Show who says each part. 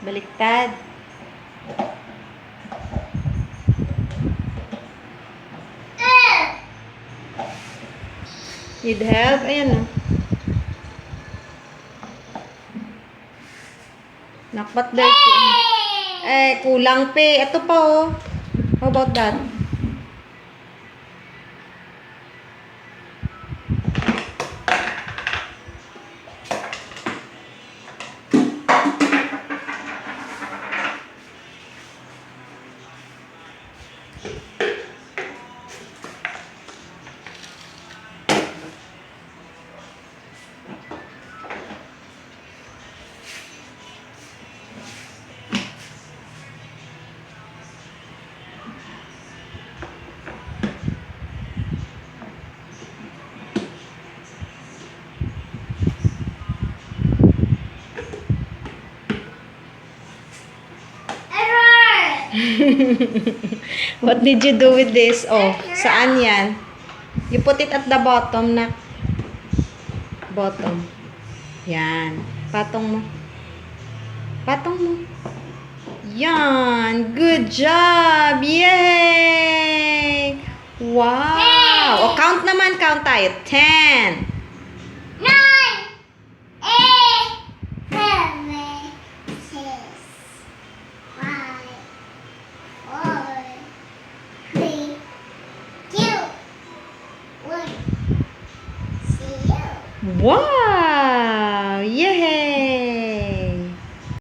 Speaker 1: Baliktad. Need help? Ayan o. Nakpat dirty. Kulang pe. Ito pa oh. How about that? What did you do with this? Oh, saan yan? You put it at the bottom na. Bottom. Yan. Patong mo. Patong mo. Yan. Good job. Yay! Wow. O, count naman. Count tayo. 10.
Speaker 2: 9, 8, 7, 6, 5, 4, 3, 2, 1. See you.
Speaker 1: Wow! Yay!